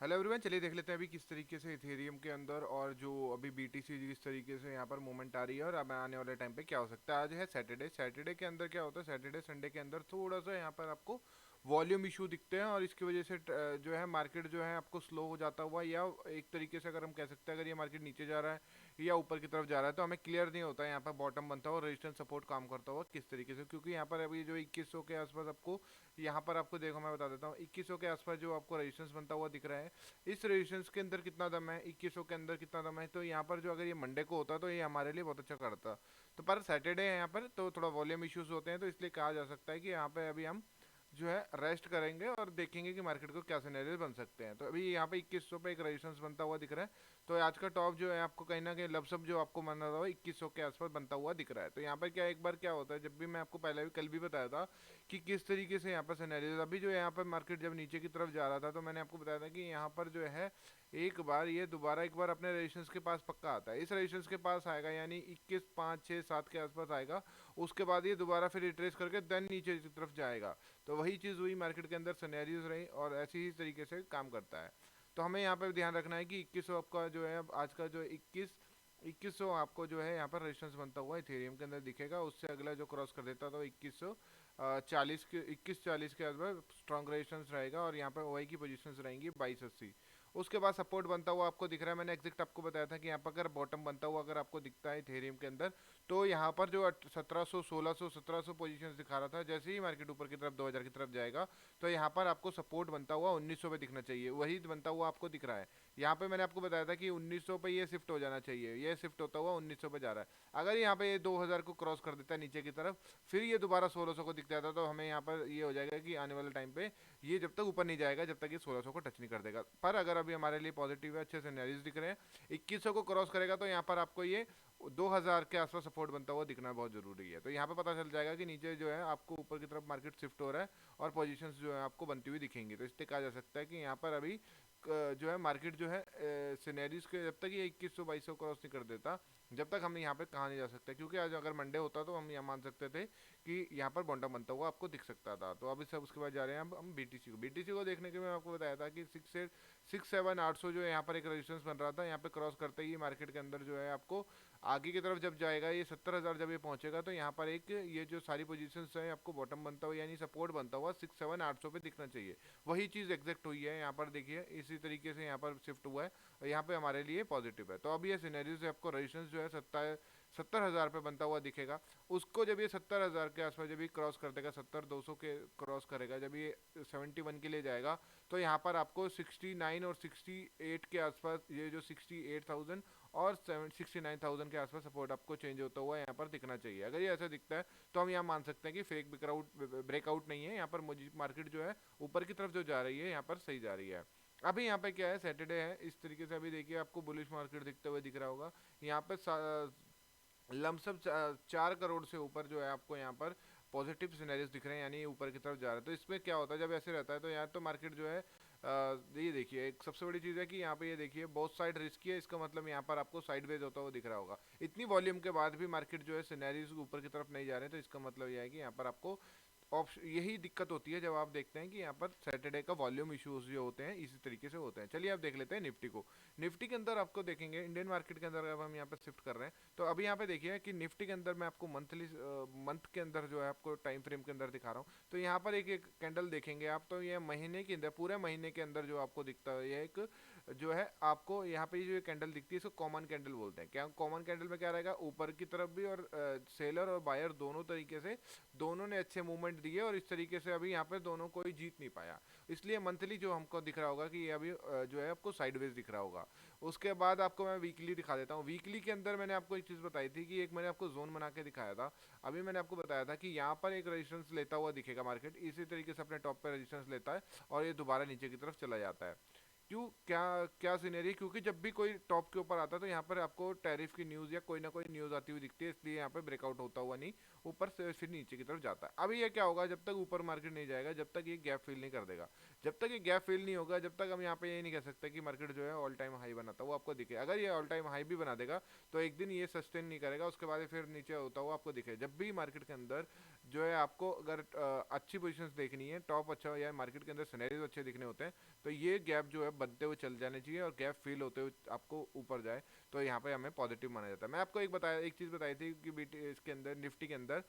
Hello everyone, चलिए देख लेते हैं अभी किस तरीके से इथेरियम के अंदर और जो अभी बीटीसी किस तरीके से यहाँ पर मूवमेंट आ रही है और अब आने वाले टाइम पे क्या हो सकता है। आज है सैटरडे। सैटरडे के अंदर क्या होता है, सैटरडे संडे के अंदर थोड़ा सा यहाँ पर आपको वॉल्यूम इशू दिखते हैं और इसकी वजह से जो है मार्केट जो है आपको स्लो हो जाता हुआ, या एक तरीके से अगर हम कह सकते हैं अगर ये मार्केट नीचे जा रहा है या ऊपर की तरफ जा रहा है तो हमें क्लियर नहीं होता है यहाँ पर बॉटम बनता हुआ, रेजिस्टेंस सपोर्ट काम करता हुआ किस तरीके से। क्योंकि यहाँ पर अभी जो 2100 के आसपास आपको यहाँ पर आपको देखो मैं बता देता हूँ 2100 के आसपास जो आपको रेजिस्टेंस बनता हुआ दिख रहा है, इस रेजिस्टेंस के अंदर कितना दम है, 2100 के अंदर कितना दम है। तो यहाँ पर जो अगर ये मंडे को होता तो ये हमारे लिए बहुत अच्छा करता। तो पर सैटरडे है यहाँ पर तो थोड़ा वॉल्यूम इश्यूज होते हैं, तो इसलिए कहा जा सकता है कि यहाँ पे अभी हम जो है रेस्ट करेंगे और देखेंगे कि मार्केट को क्या सिनेरियो बन सकते हैं। तो अभी यहाँ पे 2100 पे एक रेजिस्टेंस बनता हुआ दिख रहा है। तो आज का टॉप जो है आपको कहीं ना कहीं लमसम जो आपको बन रहा है 2100 के आसपास बनता हुआ दिख रहा है। तो यहाँ पर क्या एक बार क्या होता है, जब भी मैं आपको पहले भी कल भी बताया था कि किस तरीके से यहाँ पर सिनेरियो, अभी जो यहाँ पर मार्केट जब नीचे की तरफ जा रहा था तो मैंने आपको बताया था कि यहाँ पर जो है एक बार ये दोबारा एक बार अपने रेजिस्टेंस के पास पक्का आता है, इस रेजिस्टेंस के पास आएगा यानी 21 5 6 7 के आसपास आएगा। उसके बाद ये दोबारा फिर रिट्रेस करके देन नीचे की तरफ जाएगा। तो वही चीज़ हुई मार्केट के अंदर, सिनेरियोज रही और ऐसी ही तरीके से काम करता है। तो हमें यहाँ पर ध्यान रखना है कि 2100 आपका जो है अब आज का जो 2100 आपको जो है यहाँ पर रेजिस्टेंस बनता हुआ इथेरियम के अंदर दिखेगा। उससे अगला जो क्रॉस कर देता तो 2140 के 2140 के आसपास स्ट्रॉन्ग रेजिस्टेंस रहेगा और यहाँ पर ओआई की पोजीशंस रहेंगी 2280। उसके बाद सपोर्ट बनता हुआ आपको दिख रहा है, मैंने एग्जैक्ट आपको बताया था कि यहाँ पर अगर बॉटम बनता हुआ अगर आपको दिखता है इथेरियम के अंदर तो यहाँ पर जो 1700 1600 1700 पोजीशंस दिखा रहा था, जैसे ही मार्केट ऊपर की तरफ 2000 की तरफ जाएगा तो यहाँ पर आपको सपोर्ट बनता हुआ 1900 पे दिखना चाहिए, वही बनता हुआ आपको दिख रहा है। यहाँ पे मैंने आपको बताया था कि 1900 पे ये शिफ्ट हो जाना चाहिए, ये शिफ्ट होता हुआ 1900 पे जा रहा है। अगर यहाँ पे ये 2000 को क्रॉस कर देता है नीचे की तरफ, फिर ये दोबारा 1600 को दिख जाता तो हमें यहाँ पर ये हो जाएगा कि आने वाले टाइम पे ये जब तक ऊपर नहीं जाएगा जब तक ये 1600 को टच नहीं कर देगा। पर अगर अभी हमारे लिए पॉजिटिव है, अच्छे सिनेरियोज दिख रहे हैं, 2100 को क्रॉस करेगा तो यहाँ पर आपको ये 2000 के आसपास सपोर्ट बनता हुआ दिखना बहुत जरूरी है। तो यहाँ पे पता चल जाएगा कि नीचे जो है आपको ऊपर की तरफ मार्केट शिफ्ट हो रहा है और पोजीशंस जो है आपको बनती हुई दिखेंगी। तो इससे कहा जा सकता है कि यहाँ पर अभी जो है मार्केट जो है सिनेरियोज के जब तक ये 2100 2200 क्रॉस नहीं कर देता जब तक हम यहाँ पे कहा नहीं जा सकता। क्योंकि आज अगर मंडे होता तो हम यहाँ मान सकते थे कि यहाँ पर बॉन्डम बनता हुआ आपको दिख सकता था। तो अभी सब उसके बाद जा रहे हैं हम बीटीसी को देखने के मैं आपको बताया था कि 67800 जो है यहाँ पर एक रेजिस्टेंस बन रहा था, यहाँ पे क्रॉस करते ही मार्केट के अंदर जो है आपको आगे की तरफ जब जाएगा ये 70,000 जब ये पहुंचेगा तो यहाँ पर एक ये जो सारी पोजीशंस है आपको बॉटम बनता हुआ यानी सपोर्ट बनता हुआ 67800 पे दिखना चाहिए। वही चीज़ एग्जैक्ट हुई है, यहाँ पर देखिए इसी तरीके से यहाँ पर शिफ्ट हुआ है और यहाँ पे हमारे लिए पॉजिटिव है। तो अब ये सिनेरियो से आपको रेजिस्टेंस जो है 70,000 पे बनता हुआ दिखेगा। उसको जब ये 70,000 के आसपास जब ये क्रॉस कर देगा, 70 200 के क्रॉस करेगा, जब ये 71 के लिए जाएगा तो यहाँ पर आपको 69 और 68 के आसपास ये जो 68,000 और 69,000 के आसपास सपोर्ट आपको चेंज होता हुआ यहाँ पर दिखना चाहिए। अगर ये ऐसा दिखता है तो हम यहाँ मान सकते हैं कि फेक ब्रेकआउट नहीं है, यहाँ पर मार्केट जो है ऊपर की तरफ जो जा रही है यहाँ पर सही जा रही है। अभी यहाँ पे क्या है, सैटरडे है, इस तरीके से अभी देखिए आपको बुलिश मार्केट दिखते हुए दिख रहा होगा। यहाँ पे लमसम 4 करोड़ से ऊपर जो है आपको यहाँ पर पॉजिटिव सिनेरियोज दिख रहे हैं यानी ऊपर की तरफ जा रहा है। तो इसमें क्या होता है जब ऐसे रहता है तो यहाँ तो मार्केट जो है ये देखिए एक सबसे बड़ी चीज़ है कि यहाँ पे ये देखिए बोथ साइड रिस्की है, इसका मतलब यहाँ पर आपको साइडवेज होता हुआ दिख रहा होगा। इतनी वॉल्यूम के बाद भी मार्केट जो है सिनेरियोज ऊपर की तरफ नहीं जा रहे हैं, तो इसका मतलब यह है कि यहाँ पर आपको ऑप्शन यही दिक्कत होती है जब आप देखते हैं कि यहाँ पर सैटरडे का वॉल्यूम इश्यूज जो होते हैं इसी तरीके से होते हैं। चलिए आप देख लेते हैं निफ्टी को। निफ्टी के अंदर आपको देखेंगे इंडियन मार्केट के अंदर अब हम यहाँ पे शिफ्ट कर रहे हैं तो अभी यहाँ पे देखिए कि निफ्टी के अंदर मैं आपको मंथ के अंदर जो है आपको टाइम फ्रेम के अंदर दिखा रहा हूँ। तो यहाँ पर एक कैंडल देखेंगे आप तो ये महीने के अंदर पूरे महीने के अंदर जो आपको दिखता है ये एक जो है आपको यहाँ पे जो कैंडल दिखती है इसको कॉमन कैंडल बोलते हैं। क्या कॉमन कैंडल में क्या रहेगा, ऊपर की तरफ भी और सेलर और बायर दोनों तरीके से दोनों ने अच्छे मूवमेंट दिए और इस तरीके से अभी यहाँ पे दोनों कोई जीत नहीं पाया। इसलिए मंथली जो हमको दिख रहा होगा कि ये अभी जो है आपको साइडवेज दिख रहा होगा। उसके बाद आपको मैं वीकली दिखा देता हूँ। वीकली के अंदर मैंने आपको एक चीज़ बताई थी कि एक मैंने आपको जोन बना के दिखाया था। अभी मैंने आपको बताया था कि यहाँ पर एक रेजिस्टेंस लेता हुआ दिखेगा मार्केट, इसी तरीके से अपने टॉप पे रेजिस्टेंस लेता है और ये दोबारा नीचे की तरफ चला जाता है। क्यों, क्या क्या सीनरी, क्योंकि जब भी कोई टॉप के ऊपर आता है तो यहाँ पर आपको टैरिफ की न्यूज़ या कोई ना कोई न्यूज़ आती हुई दिखती है, इसलिए यहाँ पे ब्रेकआउट होता हुआ नहीं ऊपर से फिर नीचे की तरफ जाता है। अभी ये क्या होगा, जब तक ऊपर मार्केट नहीं जाएगा जब तक ये गैप फिल नहीं कर देगा, जब तक ये गैप फिल नहीं होगा जब तक हम यहाँ पे ये नहीं कह सकते कि मार्केट जो है ऑल टाइम हाई बनाता वो आपको दिखे। अगर ये ऑल टाइम हाई भी बना देगा तो एक दिन ये सस्टेन नहीं करेगा, उसके बाद फिर नीचे होता हुआ आपको दिखे। जब भी मार्केट के अंदर जो है आपको अगर अच्छी पोजीशंस देखनी है, टॉप अच्छा या मार्केट के अंदर सिनेरियोज अच्छे दिखने होते हैं, तो ये गैप जो है बनते हुए चल जाने चाहिए और गैप फिल होते हुए आपको ऊपर जाए, तो यहाँ पे हमें पॉजिटिव माना जाता है। मैं आपको एक चीज़ बताई थी कि बीटी इसके अंदर निफ्टी के अंदर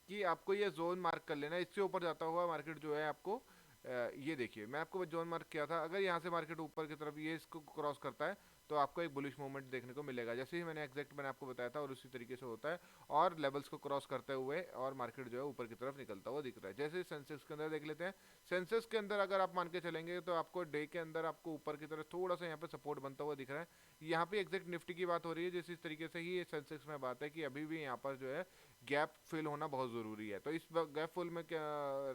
कि आपको ये जोन मार्क कर लेना, इससे ऊपर जाता हुआ मार्केट जो है आपको ये देखिए मैं आपको जोन मार्क किया था, अगर यहाँ से मार्केट ऊपर की तरफ ये इसको क्रॉस करता है तो आपको एक बुलिश मूवमेंट देखने को मिलेगा, जैसे ही मैंने आपको बताया था, और उसी तरीके से होता है और लेवल्स को क्रॉस करते हुए और मार्केट जो है ऊपर की तरफ निकलता हुआ दिख रहा है। जैसे सेंसेक्स के अंदर देख लेते हैं, सेंसेक्स के अंदर अगर आप मान के चलेंगे तो आपको डे के अंदर आपको ऊपर की तरफ थोड़ा सा यहाँ पे सपोर्ट बनता हुआ दिख रहा है। यहाँ पे एग्जैक्ट निफ्टी की बात हो रही है, जिस इस तरीके से ही सेंसेक्स में बात है कि अभी भी यहाँ पर जो है गैप फिल होना बहुत ज़रूरी है। तो इस गैप फिल में क्या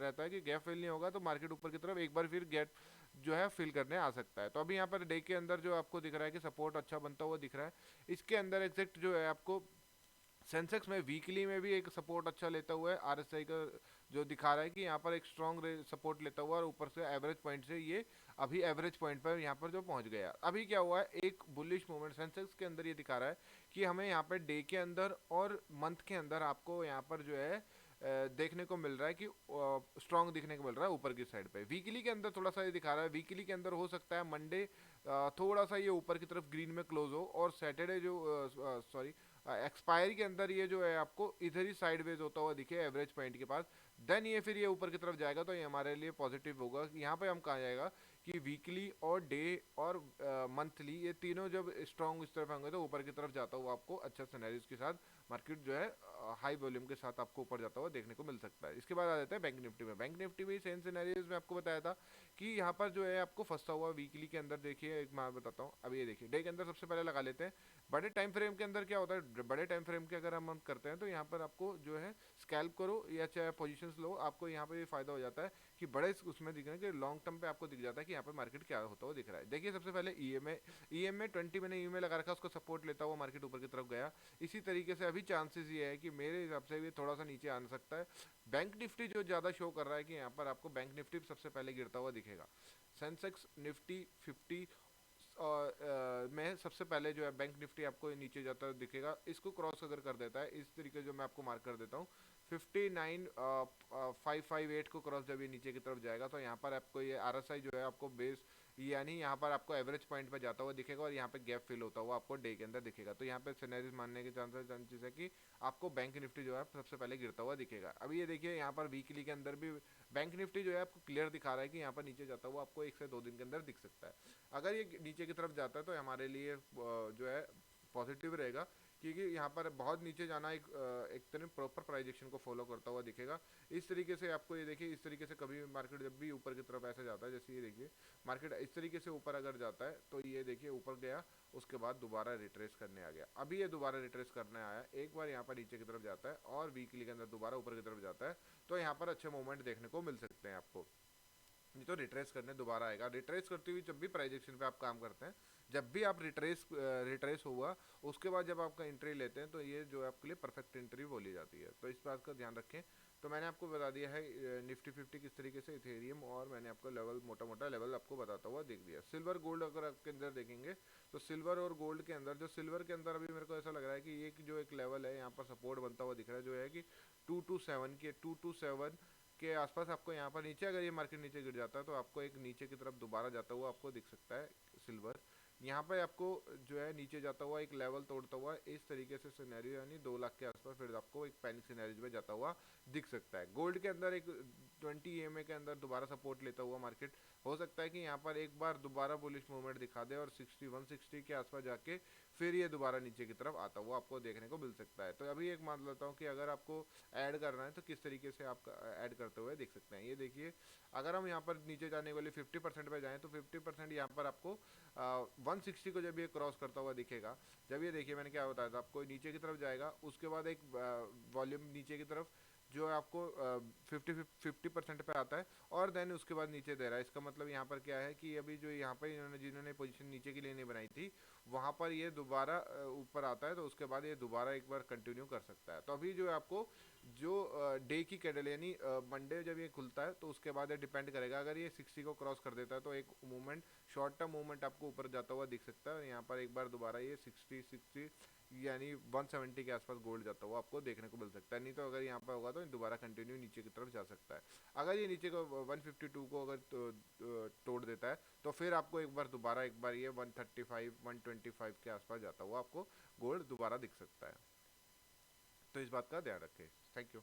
रहता है कि गैप फिल नहीं होगा तो मार्केट ऊपर की तरफ एक बार फिर गैप जो है फिल करने आ सकता है। तो अभी यहाँ पर डे के अंदर जो आपको दिख रहा है कि सपोर्ट अच्छा बनता हुआ दिख रहा है, इसके अंदर एग्जैक्ट जो है आपको सेंसेक्स में वीकली में भी एक सपोर्ट अच्छा लेता हुआ है, आरएसआई का जो दिखा रहा है कि यहाँ पर एक स्ट्रॉन्ग सपोर्ट लेता हुआ और ऊपर से एवरेज पॉइंट से ये अभी एवरेज पॉइंट पर यहाँ पर जो पहुँच गया। अभी क्या हुआ है, एक बुलिश मूवमेंट सेंसेक्स के अंदर ये दिखा रहा है कि हमें यहाँ पर डे के अंदर और मंथ के अंदर आपको यहाँ पर जो है देखने को मिल रहा है कि स्ट्रॉन्ग दिखने को मिल रहा है ऊपर की साइड पे। वीकली के अंदर थोड़ा सा ये दिखा रहा है, वीकली के अंदर हो सकता है मंडे थोड़ा सा ये ऊपर की तरफ ग्रीन में क्लोज हो, और सैटरडे जो सॉरी एक्सपायरी के अंदर ये जो है आपको इधर ही साइडवेज होता हुआ दिखे एवरेज पॉइंट के पास, देन ये फिर ये ऊपर की तरफ जाएगा तो ये हमारे लिए पॉजिटिव होगा। यहाँ पे हम कहा जाएगा कि वीकली और डे और मंथली ये तीनों जब स्ट्रॉन्ग इस तरफ होंगे तो ऊपर की तरफ जाता हुआ आपको अच्छा सिनेरियोज के साथ मार्केट जो है हाई वॉल्यूम के साथ आपको ऊपर जाता हुआ देखने को मिल सकता है। इसके बाद आ जाता है बैंक निफ्टी में। बैंक निफ्टी भी सेम सिनेरियोज में आपको बताया था कि यहाँ पर जो है आपको फंसा हुआ वीकली के अंदर देखिए, एक मैं बताता हूँ। अभी ये देखिए डे के अंदर सबसे पहले लगा लेते हैं। बड़े टाइम फ्रेम के अंदर क्या होता है, बड़े टाइम फ्रेम के अगर हम करते हैं तो यहाँ पर आपको जो है स्कैल्प करो या चाहे पोजीशंस लो, आपको यहाँ पे ये फायदा हो जाता है कि बड़े उसमें दिख रहे हैं कि लॉन्ग टर्म पे आपको दिख जाता है कि यहाँ पर मार्केट क्या होता हुआ दिख रहा है। देखिए सबसे पहले ईएमए 20 मैंने ईएमए लगा रखा, उसको सपोर्ट लेता हुआ मार्केट ऊपर की तरफ गया। इसी तरीके से अभी चांसेस ये है कि मेरे हिसाब से भी थोड़ा सा नीचे आ सकता है। बैंक निफ्टी जो ज़्यादा शो कर रहा है कि यहाँ पर आपको बैंक निफ्टी सबसे पहले गिरता हुआ दिखेगा। सेंसेक्स निफ्टी 50 और मैं सबसे पहले जो है बैंक निफ्टी आपको नीचे जाता हुआ दिखेगा। इसको क्रॉस अगर कर देता है इस तरीके जो मैं आपको मार्क कर देता हूँ 59,558 को क्रॉस जब ये नीचे की तरफ जाएगा तो यहाँ पर आपको ये आरएसआई जो है आपको बेस यानी यहाँ पर आपको एवरेज पॉइंट पे जाता हुआ दिखेगा और यहाँ पे गैप फिल होता हुआ आपको डे के अंदर दिखेगा। तो यहाँ पे सिनेरियोस मानने के चांसेस है कि आपको बैंक निफ्टी जो है सबसे पहले गिरता हुआ दिखेगा। अभी ये देखिए यहाँ पर वीकली के अंदर भी बैंक निफ्टी जो है आपको क्लियर दिखा रहा है कि यहाँ पर नीचे जाता हुआ आपको 1 से 2 दिन के अंदर दिख सकता है। अगर ये नीचे की तरफ जाता है तो हमारे लिए जो है पॉजिटिव रहेगा, क्योंकि यहाँ पर बहुत नीचे जाना एक तरह प्रॉपर प्राइजेक्शन को फॉलो करता हुआ दिखेगा। इस तरीके से आपको ये देखिए, इस तरीके से कभी मार्केट जब भी ऊपर की तरफ ऐसे जाता है, जैसे ये देखिए मार्केट इस तरीके से ऊपर अगर जाता है तो ये देखिए ऊपर गया, उसके बाद दोबारा रिट्रेस करने आ गया। अभी ये दोबारा रिट्रेस करने आया, एक बार यहाँ पर नीचे की तरफ जाता है और वीकली के अंदर दोबारा ऊपर की तरफ जाता है, तो यहाँ पर अच्छे मूवमेंट देखने को मिल सकते हैं आपको। नहीं तो रिट्रेस करने दोबारा आएगा। रिट्रेस करते हुए जब भी प्राइजेक्शन पे आप काम करते हैं, जब भी आप रिट्रेस हुआ उसके बाद जब आपका एंट्री लेते हैं तो ये जो आपके लिए परफेक्ट एंट्री बोली जाती है। तो इस बात का ध्यान रखें। तो मैंने आपको बता दिया है निफ्टी 50 किस तरीके से, इथेरियम, और मैंने आपको लेवल मोटा मोटा लेवल आपको बताता हुआ देख दिया। सिल्वर गोल्ड अगर आपके अंदर देखेंगे तो सिल्वर और गोल्ड के अंदर, जो सिल्वर के अंदर अभी मेरे को ऐसा लग रहा है कि ये जो एक लेवल है यहाँ पर सपोर्ट बनता हुआ दिख रहा है, जो है कि 227 के आसपास आपको यहाँ पर नीचे, अगर ये मार्केट नीचे गिर जाता है तो आपको एक नीचे की तरफ दोबारा जाता हुआ आपको दिख सकता है सिल्वर। यहाँ पे आपको जो है नीचे जाता हुआ एक लेवल तोड़ता हुआ इस तरीके से सिनेरियो, यानी 2 लाख के आसपास फिर आपको एक पैनिक सिनेरियो में जाता हुआ दिख सकता है। गोल्ड के अंदर एक 20 ईएमए के अंदर दोबारा सपोर्ट लेता हुआ मार्केट हो सकता है कि यहाँ पर एक बार दोबारा बुलिश मूवमेंट दिखा दे और 160 के आसपास जाके फिर ये दोबारा नीचे की तरफ आता हुआ आपको देखने को मिल सकता है। तो अभी एक मान लेता हूँ कि अगर आपको ऐड करना है तो किस तरीके से आप ऐड करते हुए देख सकते हैं। ये देखिए अगर हम यहाँ पर नीचे जाने वाले 50% पे जाएं तो 50% यहाँ पर आपको 160 को जब ये क्रॉस करता हुआ दिखेगा, जब ये देखिए मैंने क्या बताया था आपको, नीचे की तरफ जाएगा, उसके बाद एक वॉल्यूम नीचे की तरफ जो है आपको 50% पे आता है और देन उसके बाद नीचे दे रहा है। इसका मतलब यहाँ पर क्या है कि अभी जो यहाँ पर इन्होंने जिन्होंने पोजीशन नीचे के लिए नहीं बनाई थी वहाँ पर ये दोबारा ऊपर आता है, तो उसके बाद ये दोबारा एक बार कंटिन्यू कर सकता है। तो अभी जो है आपको जो डे की कैंडल यानी मंडे जब ये खुलता है तो उसके बाद ये डिपेंड करेगा, अगर ये 60 को क्रॉस कर देता है तो एक मूवमेंट शॉर्ट टर्म मूवमेंट आपको ऊपर जाता हुआ दिख सकता है। यहाँ पर एक बार दोबारा ये 60 यानी 170 के आसपास गोल्ड जाता हुआ आपको देखने को मिल सकता है। नहीं तो अगर यहाँ पर होगा तो दोबारा कंटिन्यू नीचे की तरफ जा सकता है। अगर ये नीचे को 152 को अगर तोड़ देता है तो फिर आपको एक बार ये 135 125 के आसपास जाता हुआ आपको गोल्ड दोबारा दिख सकता है। तो इस बात का ध्यान रखें। Thank you.